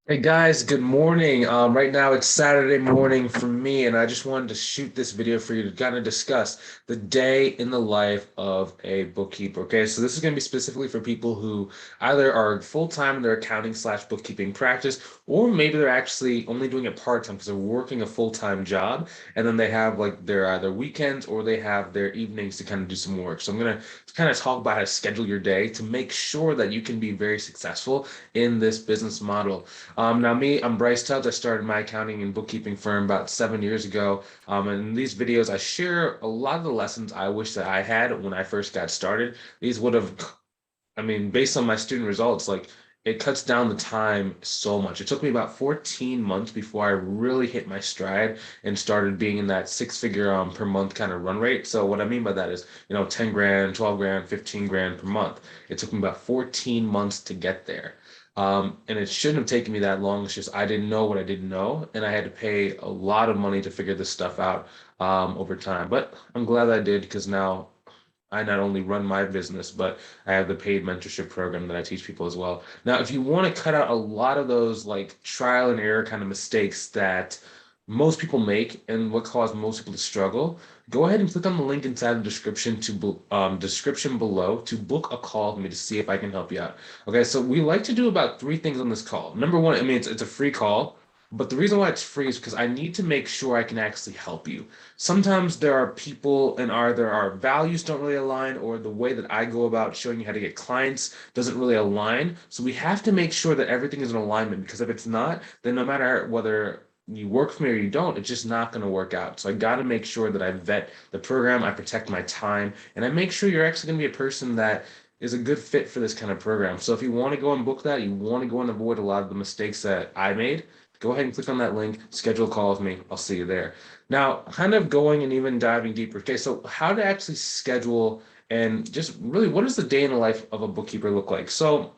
Hey guys, good morning. Right now it's Saturday morning for me, and I just wanted to shoot this video for you to kind of discuss the day in the life of a bookkeeper. Okay, so this is going to be specifically for people who either are full-time in their accounting slash bookkeeping practice, or maybe they're actually only doing it part-time because they're working a full-time job, and then they have like their either weekends or they have their evenings to kind of do some work. So I'm gonna kind of talk about how to schedule your day to make sure that you can be very successful in this business model. I'm Bryce Tubbs. I started my accounting and bookkeeping firm about 7 years ago. And in these videos, I share a lot of the lessons I wish that I had when I first got started. These would have, based on my student results, like it cuts down the time so much. It took me about 14 months before I really hit my stride and started being in that six-figure per month kind of run rate. So what I mean by that is, 10 grand, 12 grand, 15 grand per month. It took me about 14 months to get there. And it shouldn't have taken me that long. It's just I didn't know what I didn't know, and I had to pay a lot of money to figure this stuff out over time. But I'm glad I did because now I not only run my business, but I have the paid mentorship program that I teach people as well. Now, if you want to cut out a lot of those like trial and error kind of mistakes that most people make and what caused most people to struggle, go ahead and click on the link inside the description below to book a call with me to see if I can help you out. Okay, so we like to do about three things on this call. Number one, it's a free call. But the reason why it's free is because I need to make sure I can actually help you. Sometimes there are people and either our values don't really align or the way that I go about showing you how to get clients doesn't really align. So we have to make sure that everything is in alignment because if it's not, then no matter whether you work for me or you don't, it's just not going to work out. So I got to make sure that I vet the program, I protect my time, and I make sure you're actually going to be a person that is a good fit for this kind of program. So if you want to go and book that, you want to go and avoid a lot of the mistakes that I made, go ahead and click on that link, schedule a call with me. I'll see you there. Now, kind of going and even diving deeper. Okay, so how to actually schedule and just really what does the day in the life of a bookkeeper look like? So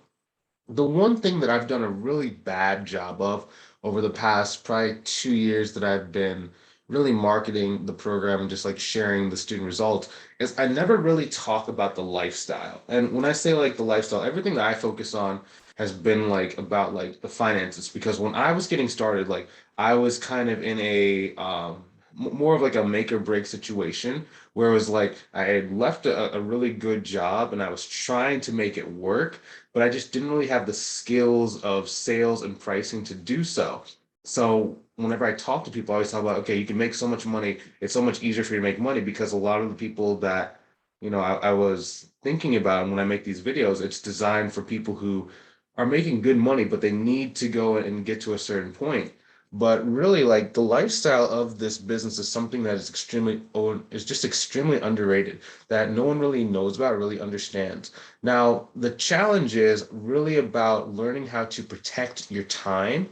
the one thing that I've done a really bad job of over the past probably 2 years that I've been really marketing the program and just like sharing the student results is I never really talk about the lifestyle. And when I say like the lifestyle, everything that I focus on has been like about like the finances because when I was getting started, like I was kind of in a more of like a make or break situation where it was like I had left a really good job and I was trying to make it work, but I just didn't really have the skills of sales and pricing to do so. So whenever I talk to people, I always talk about, okay, you can make so much money. It's so much easier for you to make money because a lot of the people that, I was thinking about when I make these videos, it's designed for people who are making good money, but they need to go and get to a certain point. But really, like the lifestyle of this business is something that is is just extremely underrated, that no one really knows about, really understands. Now, the challenge is really about learning how to protect your time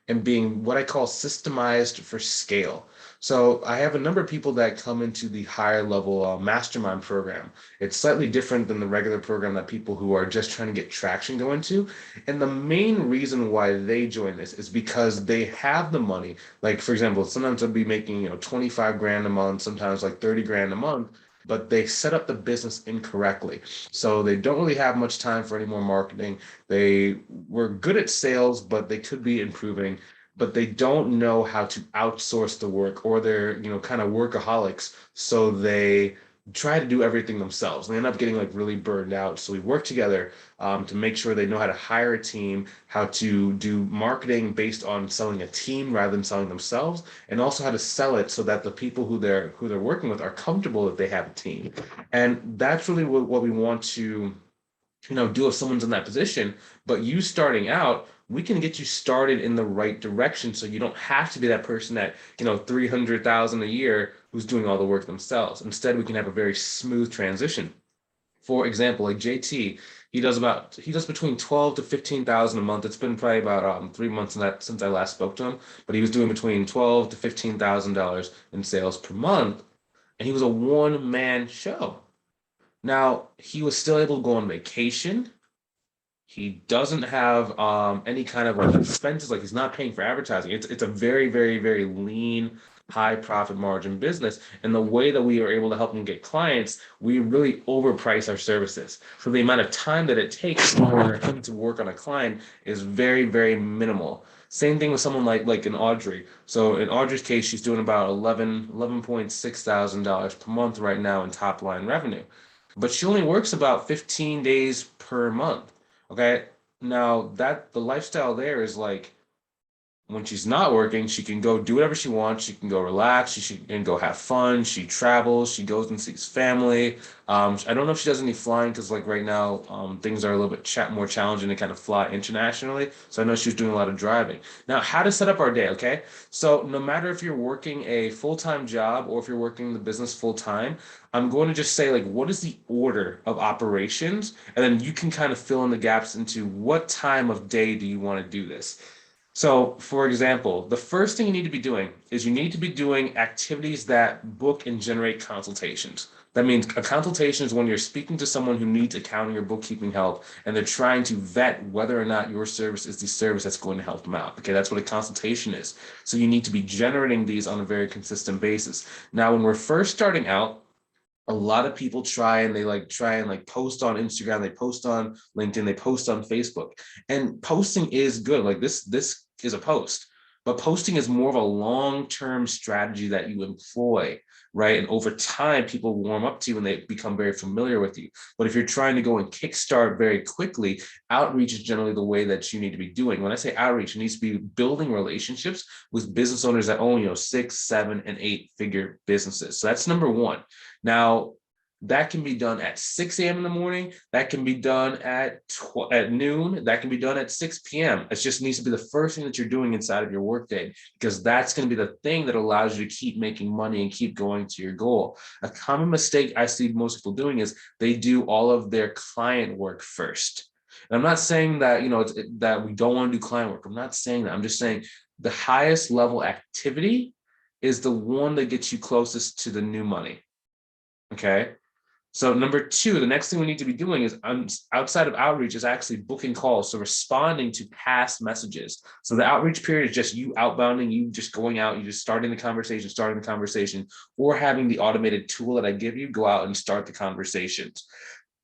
and being what I call systemized for scale. So I have a number of people that come into the higher level mastermind program. It's slightly different than the regular program that people who are just trying to get traction go into. And the main reason why they join this is because they have the money. Like, for example, sometimes they'll be making, 25 grand a month, sometimes like 30 grand a month, but they set up the business incorrectly. So they don't really have much time for any more marketing. They were good at sales, but they could be improving, but they don't know how to outsource the work or they're, kind of workaholics. So they try to do everything themselves. They end up getting like really burned out. So we work together to make sure they know how to hire a team, how to do marketing based on selling a team rather than selling themselves, and also how to sell it so that the people who they're working with are comfortable that they have a team. And that's really what we want to do if someone's in that position. But you starting out, we can get you started in the right direction so you don't have to be that person at, 300,000 a year who's doing all the work themselves. Instead, we can have a very smooth transition. For example, like JT, he does between 12 to 15,000 a month. It's been probably about 3 months since I last spoke to him, but he was doing between 12 to $15,000 in sales per month, and he was a one-man show. Now, he was still able to go on vacation. He doesn't have any kind of like expenses, like he's not paying for advertising. It's a very, very, very lean, high profit margin business. And the way that we are able to help them get clients, we really overprice our services. So the amount of time that it takes for him to work on a client is very, very minimal. Same thing with someone like an Audrey. So in Audrey's case, she's doing about $11.6 thousand per month right now in top line revenue. But she only works about 15 days per month. Okay. Now that the lifestyle there is like when she's not working, she can go do whatever she wants. She can go relax. She can go have fun. She travels. She goes and sees family. I don't know if she does any flying because, like right now, things are a little bit more challenging to kind of fly internationally. So I know she was doing a lot of driving. Now, how to set up our day? Okay, so no matter if you're working a full-time job or if you're working the business full-time, I'm going to just say like, what is the order of operations, and then you can kind of fill in the gaps into what time of day do you want to do this. So, for example, the first thing you need to be doing is you need to be doing activities that book and generate consultations. That means a consultation is when you're speaking to someone who needs accounting or bookkeeping help, and they're trying to vet whether or not your service is the service that's going to help them out. Okay, that's what a consultation is. So you need to be generating these on a very consistent basis. Now, when we're first starting out, a lot of people try and like post on Instagram, they post on LinkedIn, they post on Facebook. And posting is good. Like this is a post. But posting is more of a long-term strategy that you employ, right? And over time, people warm up to you and they become very familiar with you. But if you're trying to go and kickstart very quickly, outreach is generally the way that you need to be doing. When I say outreach, it needs to be building relationships with business owners that own, 6, 7, and 8-figure businesses. So that's number one. Now, that can be done at 6 a.m. in the morning. That can be done at noon. That can be done at 6 p.m. It just needs to be the first thing that you're doing inside of your workday, because that's going to be the thing that allows you to keep making money and keep going to your goal. A common mistake I see most people doing is they do all of their client work first. And I'm not saying that, that we don't want to do client work. I'm not saying that. I'm just saying the highest level activity is the one that gets you closest to the new money. Okay. So number two, the next thing we need to be doing is outside of outreach is actually booking calls. So responding to past messages. So the outreach period is just you outbounding, you just going out, you just starting the conversation, or having the automated tool that I give you, go out and start the conversations.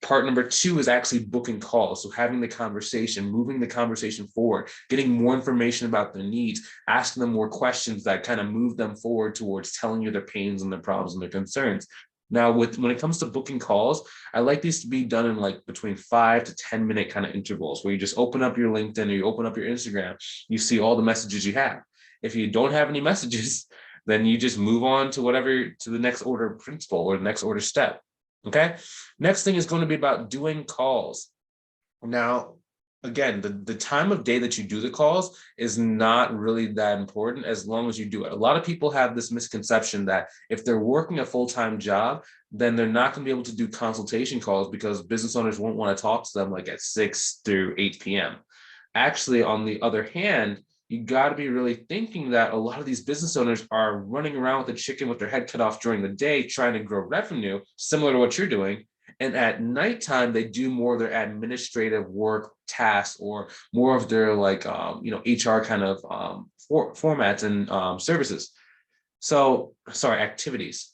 Part number two is actually booking calls. So having the conversation, moving the conversation forward, getting more information about their needs, asking them more questions that kind of move them forward towards telling you their pains and their problems and their concerns. Now, when it comes to booking calls, I like these to be done in like between 5 to 10 minute kind of intervals where you just open up your LinkedIn or you open up your Instagram, you see all the messages you have. If you don't have any messages, then you just move on to the next order principle or the next order step. Okay. Next thing is going to be about doing calls. Now, again, the time of day that you do the calls is not really that important as long as you do it. A lot of people have this misconception that if they're working a full-time job, then they're not going to be able to do consultation calls because business owners won't want to talk to them like at 6 through 8 p.m. Actually, on the other hand, you got to be really thinking that a lot of these business owners are running around with a chicken with their head cut off during the day, trying to grow revenue, similar to what you're doing. And at nighttime, they do more of their administrative work tasks or more of their HR kind of formats and services. So, sorry, activities.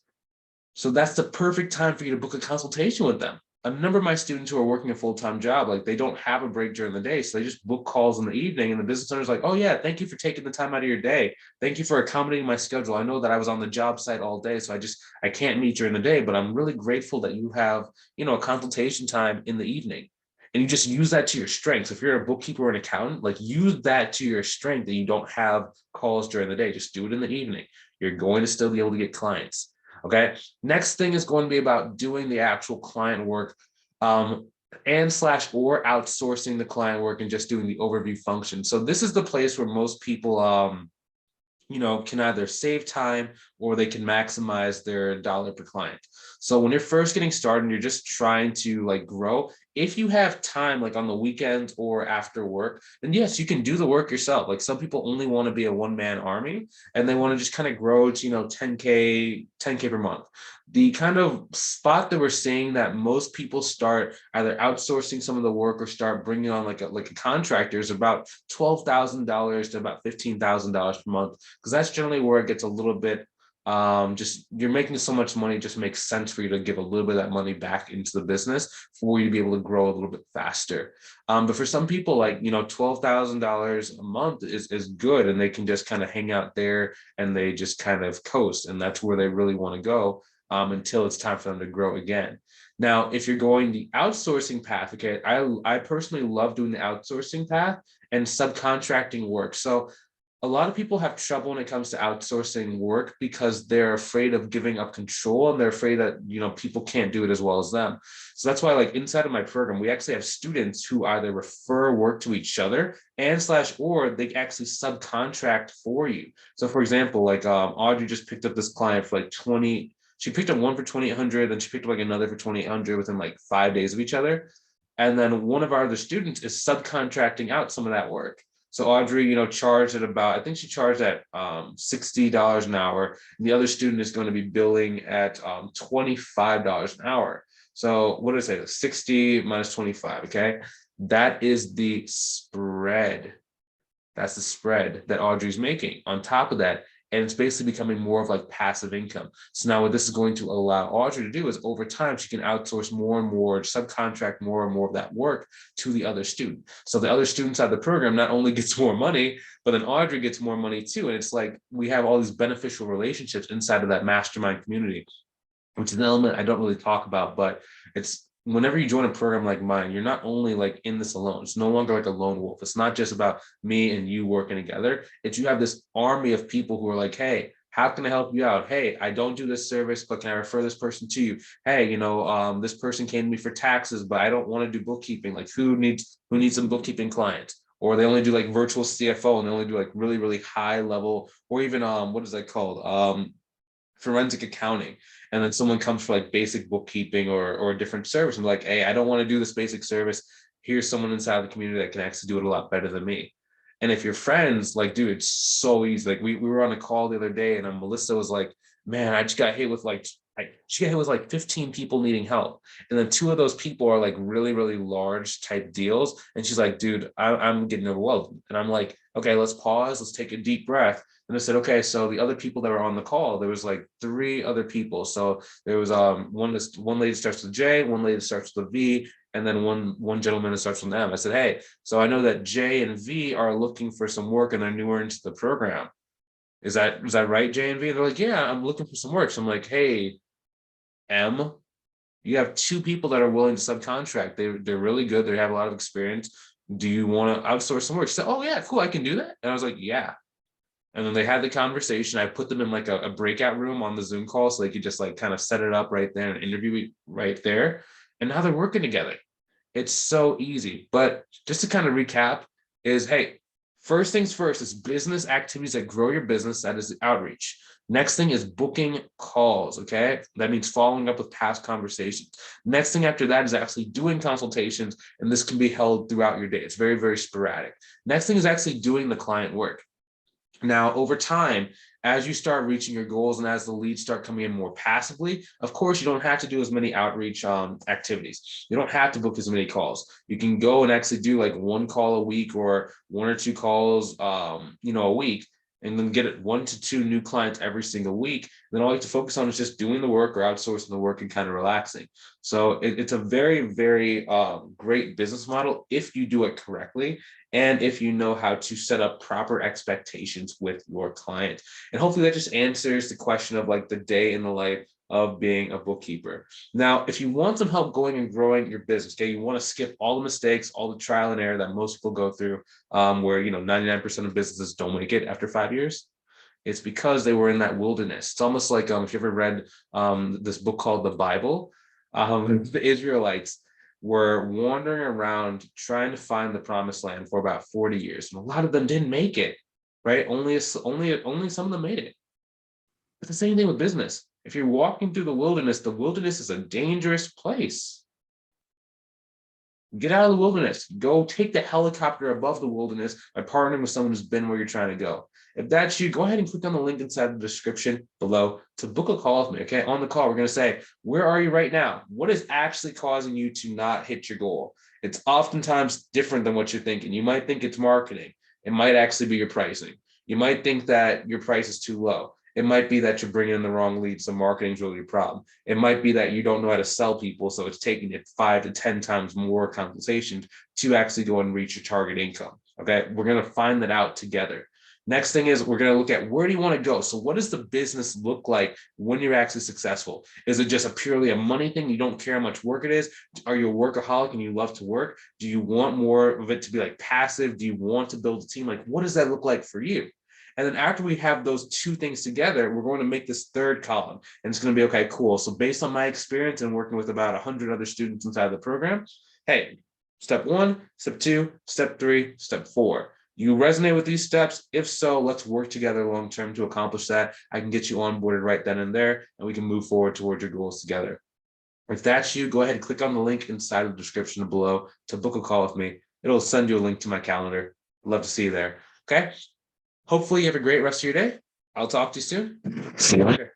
So that's the perfect time for you to book a consultation with them. A number of my students who are working a full-time job, like they don't have a break during the day. So they just book calls in the evening and the business owner's like, oh yeah, thank you for taking the time out of your day. Thank you for accommodating my schedule. I know that I was on the job site all day, so I can't meet during the day, but I'm really grateful that you have, a consultation time in the evening. And you just use that to your strengths. If you're a bookkeeper or an accountant, like use that to your strength that you don't have calls during the day. Just do it in the evening. You're going to still be able to get clients. Okay. Next thing is going to be about doing the actual client work and slash or outsourcing the client work and just doing the overview function. So this is the place where most people can either save time or they can maximize their dollar per client. So when you're first getting started and you're just trying to like grow, if you have time like on the weekends or after work, then yes, you can do the work yourself. Like some people only want to be a one-man army and they want to just kind of grow to 10K per month. The kind of spot that we're seeing that most people start either outsourcing some of the work or start bringing on like a contractor is about $12,000 to about $15,000 per month, because that's generally where it gets a little bit just you're making so much money, it just makes sense for you to give a little bit of that money back into the business for you to be able to grow a little bit faster. But for some people, like, $12,000 a month is good, and they can just kind of hang out there and they just kind of coast, and that's where they really want to go, until it's time for them to grow again. Now, if you're going the outsourcing path, okay, I personally love doing the outsourcing path and subcontracting work. So a lot of people have trouble when it comes to outsourcing work because they're afraid of giving up control, and they're afraid that people can't do it as well as them. So that's why, like, inside of my program, we actually have students who either refer work to each other and slash or they actually subcontract for you. So for example, like, Audrey just picked up this client for like 20. She picked up one for 2,800, then she picked up like another for 2,800 within like 5 days of each other. And then one of our other students is subcontracting out some of that work. So Audrey, charged at about, I think she charged at $60 an hour. And the other student is going to be billing at $25 an hour. So what did I say? 60 minus 25. Okay. That is the spread. That's the spread that Audrey's making on top of that. And it's basically becoming more of like passive income. So now what this is going to allow Audrey to do is over time, she can outsource more and more, subcontract more and more of that work to the other student. So the other students out of the program not only gets more money, but then Audrey gets more money too. And it's like we have all these beneficial relationships inside of that mastermind community, which is an element I don't really talk about, but it's whenever you join a program like mine, you're not only like in this alone. It's no longer like a lone wolf. It's not just about me and you working together. It's you have this army of people who are like, hey, how can I help you out? Hey, I don't do this service, but can I refer this person to you? Hey, this person came to me for taxes, but I don't want to do bookkeeping. Like who needs some bookkeeping clients? Or they only do like virtual CFO and they only do like really, really high level, or even what is that called? Forensic accounting. And then someone comes for like basic bookkeeping or a different service. I'm like, hey, I don't want to do this basic service. Here's someone inside the community that can actually do it a lot better than me. And if you're friends, like, dude, it's so easy. Like we were on a call the other day and Melissa was like, man, I just got hit with like, she got hit with like 15 people needing help. And then two of those people are like really, really large type deals. And she's like, dude, I'm getting overwhelmed. And I'm like, okay, let's pause. Let's take a deep breath. And I said, okay, so the other people that were on the call, there was like three other people. So there was one lady that starts with J, one lady that starts with a V, and then one gentleman that starts with an M. I said, hey, so I know that J and V are looking for some work and they're newer into the program. Is that right, J and V? And they're like, yeah, I'm looking for some work. So I'm like, hey, M, you have two people that are willing to subcontract. They're really good. They have a lot of experience. Do you want to outsource some work? She said, oh yeah, cool, I can do that. And I was like, yeah. And then they had the conversation. I put them in like a breakout room on the Zoom call so they could just like kind of set it up right there and interview right there. And now they're working together. It's so easy. But just to kind of recap is, hey, first things first is business activities that grow your business. That is the outreach. Next thing is booking calls. Okay. That means following up with past conversations. Next thing after that is actually doing consultations. And this can be held throughout your day. It's very, very sporadic. Next thing is actually doing the client work. Now, over time, as you start reaching your goals and as the leads start coming in more passively, of course, you don't have to do as many outreach activities. You don't have to book as many calls. You can go and actually do like one call a week or one or two calls, a week, and then get 1 to 2 new clients every single week. Then all you have to focus on is just doing the work or outsourcing the work and kind of relaxing. So it's a very, very great business model if you do it correctly and if you know how to set up proper expectations with your client. And hopefully that just answers the question of like the day in the life of being a bookkeeper. Now, if you want some help going and growing your business, okay, you want to skip all the mistakes, all the trial and error that most people go through, where 99% of businesses don't make it after 5 years. It's because they were in that wilderness. It's almost like if you ever read this book called the Bible, the Israelites were wandering around trying to find the promised land for about 40 years. And a lot of them didn't make it, right? Only some of them made it. It's the same thing with business. If you're walking through the wilderness is a dangerous place. Get out of the wilderness. Go take the helicopter above the wilderness by partnering with someone who's been where you're trying to go. If that's you, go ahead and click on the link inside the description below to book a call with me. Okay. On the call, we're going to say, where are you right now? What is actually causing you to not hit your goal? It's oftentimes different than what you're thinking. You might think it's marketing. It might actually be your pricing. You might think that your price is too low. It might be that you're bringing in the wrong leads, so marketing is really a problem. It might be that you don't know how to sell people, so it's taking it 5 to 10 times more consultations to actually go and reach your target income. Okay, we're going to find that out together. Next thing is we're going to look at where do you want to go? So what does the business look like when you're actually successful? Is it just purely a money thing? You don't care how much work it is? Are you a workaholic and you love to work? Do you want more of it to be like passive? Do you want to build a team? Like, what does that look like for you? And then after we have those two things together, we're going to make this third column. And it's going to be, okay, cool. So based on my experience and working with about 100 other students inside the program, hey, step 1, step 2, step 3, step 4. You resonate with these steps? If so, let's work together long-term to accomplish that. I can get you onboarded right then and there, and we can move forward towards your goals together. If that's you, go ahead and click on the link inside of the description below to book a call with me. It'll send you a link to my calendar. I'd love to see you there. Okay? Hopefully you have a great rest of your day. I'll talk to you soon. See you later.